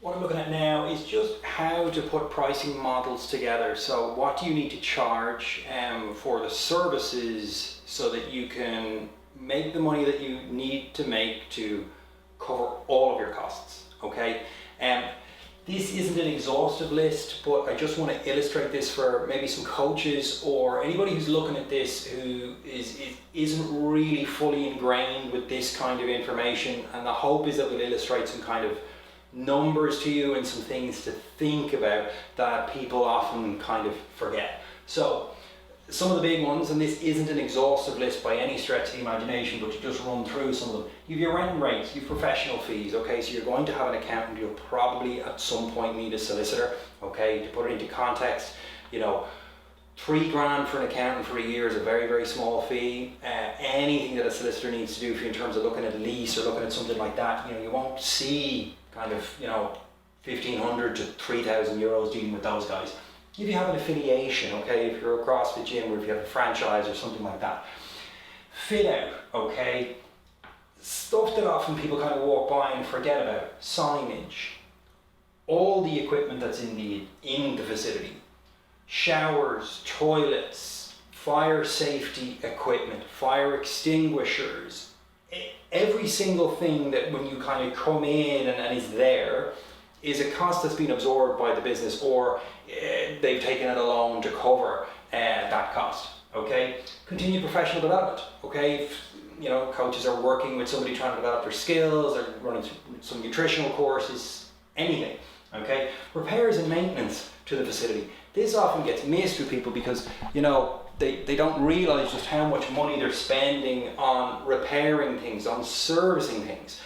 What I'm looking at now is just how to put pricing models together. So what do you need to charge for the services so that you can make the money that you need to make to cover all of your costs, okay? This isn't an exhaustive list, but I just want to illustrate this for maybe some coaches or anybody who's looking at this who isn't really fully ingrained with this kind of information, and the hope is that we'll illustrate some kind of numbers to you and some things to think about that people often kind of forget. So some of the big ones, and this isn't an exhaustive list by any stretch of the imagination, but to just run through some of them. You have your rent and rates, you have professional fees, okay, so you're going to have an accountant, you'll probably at some point need a solicitor, okay, to put it into context, you know, $3,000 for an accountant for a year is a very, very small fee. Anything that a solicitor needs to do for you in terms of looking at a lease or looking at something like that, you know, you won't see kind of, you know, 1,500 to 3,000 euros dealing with those guys. If you have an affiliation, okay, if you're a CrossFit gym or if you have a franchise or something like that. Fit out, okay, stuff that often people kind of walk by and forget about. Signage, all the equipment that's in the facility, showers, toilets, fire safety equipment, fire extinguishers, every single thing that when you kind of come in and is there is a cost that's been absorbed by the business, or they've taken it a loan to cover that cost, okay? Continued professional development, okay? If, you know, coaches are working with somebody trying to develop their skills, or running some nutritional courses, anything, okay? Repairs and maintenance to the facility. This often gets missed with people because, you know, they don't realize just how much money they're spending on repairing things, on servicing things.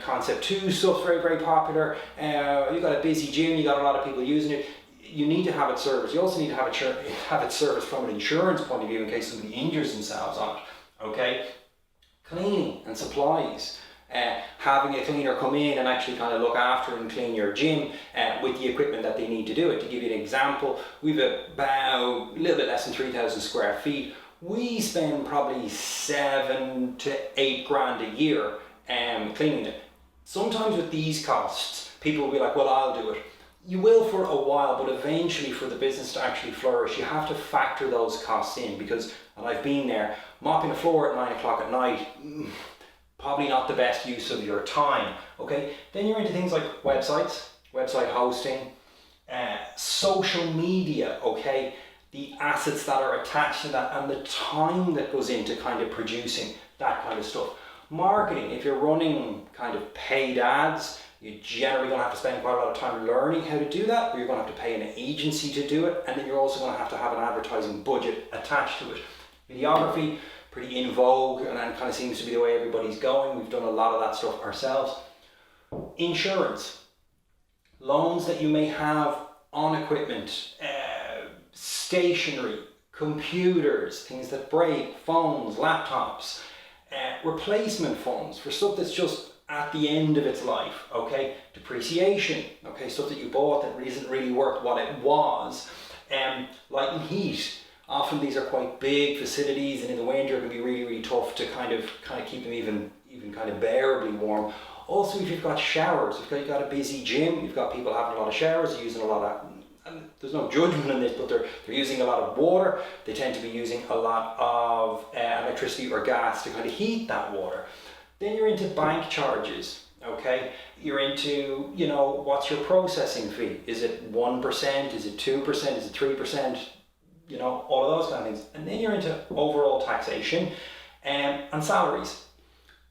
Concept 2 stuff's very, very popular. You've got a busy gym, you got a lot of people using it. You need to have it serviced. You also need to have it serviced from an insurance point of view in case somebody injures themselves on it. Okay? Cleaning and supplies. Having a cleaner come in and actually kind of look after and clean your gym with the equipment that they need to do it. To give you an example, we've about a little bit less than 3,000 square feet. We spend probably 7 to 8 grand a year cleaning it. Sometimes with these costs, people will be like, well, I'll do it. You will for a while, but eventually for the business to actually flourish, you have to factor those costs in, because, and I've been there, mopping the floor at 9 o'clock at night, probably not the best use of your time, okay? Then you're into things like websites, website hosting, social media, okay? The assets that are attached to that and the time that goes into kind of producing that kind of stuff. Marketing, if you're running kind of paid ads, you're generally going to have to spend quite a lot of time learning how to do that, or you're going to have to pay an agency to do it, and then you're also going to have an advertising budget attached to it. Videography, pretty in vogue, and that kind of seems to be the way everybody's going. We've done a lot of that stuff ourselves. Insurance, loans that you may have on equipment, stationery, computers, things that break, phones, laptops, replacement funds for stuff that's just at the end of its life, okay? Depreciation, okay, stuff that you bought that isn't really worth what it was. Light and heat, often these are quite big facilities, and in the winter it can be really, really tough to kind of keep them even kind of bearably warm. Also, if you've got showers, if you've got a busy gym, you've got people having a lot of showers, using a lot of, and there's no judgment in this, but they're using a lot of water. They tend to be using a lot of electricity or gas to kind of heat that water. Then you're into bank charges, okay? You're into, you know, what's your processing fee? Is it 1%? Is it 2%? Is it 3%? You know, all of those kind of things. And then you're into overall taxation and salaries.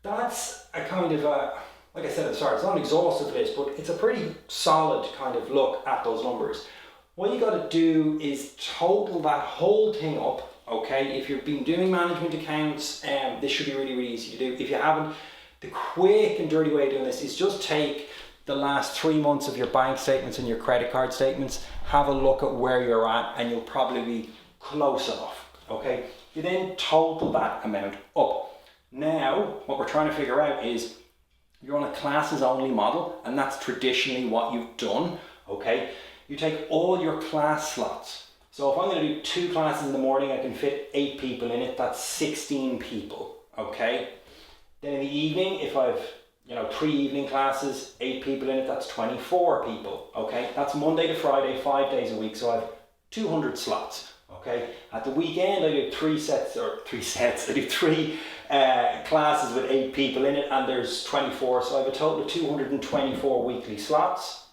That's a kind of a, like I said at the start, it's not an exhaustive list, but it's a pretty solid kind of look at those numbers. What you got to do is total that whole thing up, okay? If you've been doing management accounts, this should be really, really easy to do. If you haven't, the quick and dirty way of doing this is just take the last 3 months of your bank statements and your credit card statements, have a look at where you're at, and you'll probably be close enough, okay? You then total that amount up. Now, what we're trying to figure out is, you're on a classes only model, and that's traditionally what you've done, okay? You take all your class slots. So if I'm going to do 2 classes in the morning, I can fit 8 people in it, that's 16 people, okay? Then in the evening, if I've 3 evening classes, 8 people in it, that's 24 people, okay? That's Monday to Friday, 5 days a week, so I have 200 slots, okay? At the weekend, I do three classes with 8 people in it, and there's 24, so I have a total of 224 weekly slots,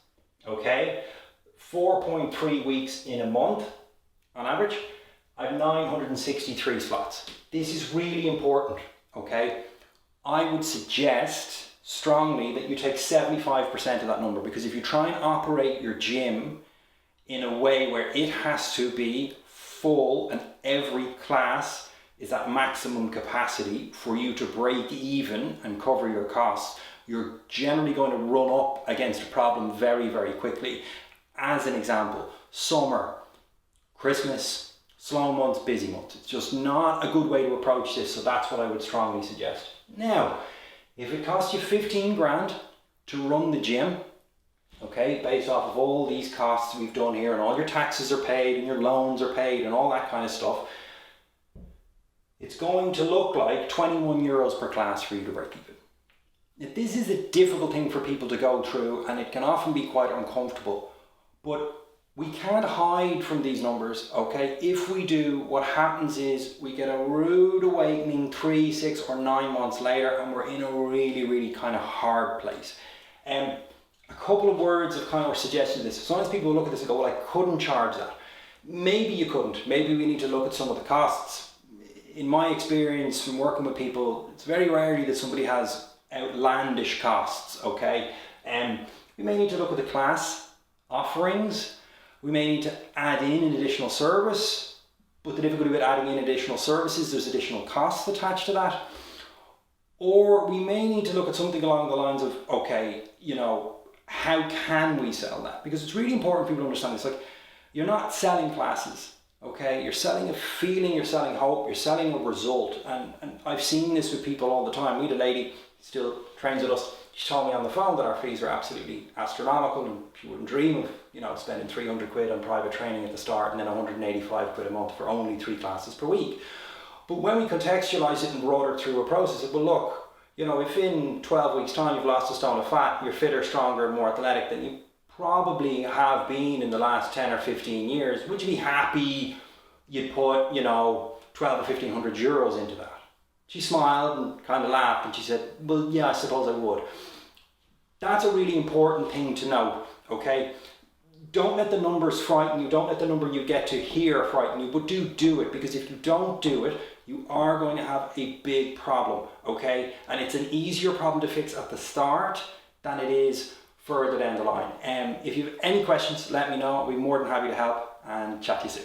okay? 4.3 weeks in a month, on average. I have 963 slots. This is really important, okay? I would suggest strongly that you take 75% of that number, because if you try and operate your gym in a way where it has to be full and every class is at maximum capacity for you to break even and cover your costs, you're generally going to run up against a problem very, very quickly. As an example, summer, Christmas, slow months, busy months. It's just not a good way to approach this, so that's what I would strongly suggest. Now, if it costs you 15 grand to run the gym, okay, based off of all these costs we've done here, and all your taxes are paid and your loans are paid and all that kind of stuff, it's going to look like 21 euros per class for you to break even. Now, this is a difficult thing for people to go through, and it can often be quite uncomfortable, but we can't hide from these numbers, okay? If we do, what happens is we get a rude awakening 3, 6 or 9 months later, and we're in a really, really kind of hard place. A couple of words of kind of suggestion to this. Sometimes people look at this and go, well, I couldn't charge that. Maybe you couldn't. Maybe we need to look at some of the costs. In my experience from working with people, it's very rarely that somebody has outlandish costs, okay? We may need to look at the class offerings. We may need to add in an additional service, but the difficulty with adding in additional services, there's additional costs attached to that. Or we may need to look at something along the lines of, okay, how can we sell that? Because it's really important for people to understand this. Like, you're not selling classes, okay? You're selling a feeling, you're selling hope, you're selling a result. And I've seen this with people all the time. We had a lady still trains with us. She told me on the phone that our fees are absolutely astronomical, and she wouldn't dream of spending 300 quid on private training at the start and then 185 quid a month for only 3 classes per week. But when we contextualise it and brought her through a process, well, look, if in 12 weeks time you've lost a stone of fat, you're fitter, stronger and more athletic than you probably have been in the last 10 or 15 years, would you be happy you'd put 12 or 1500 euros into that? She smiled and kind of laughed, and she said, well, yeah, I suppose I would. That's a really important thing to know, okay? Don't let the numbers frighten you. Don't let the number you get to hear frighten you, but do it, because if you don't do it, you are going to have a big problem, okay? And it's an easier problem to fix at the start than it is further down the line. If you have any questions, let me know. I'll be more than happy to help, and chat to you soon.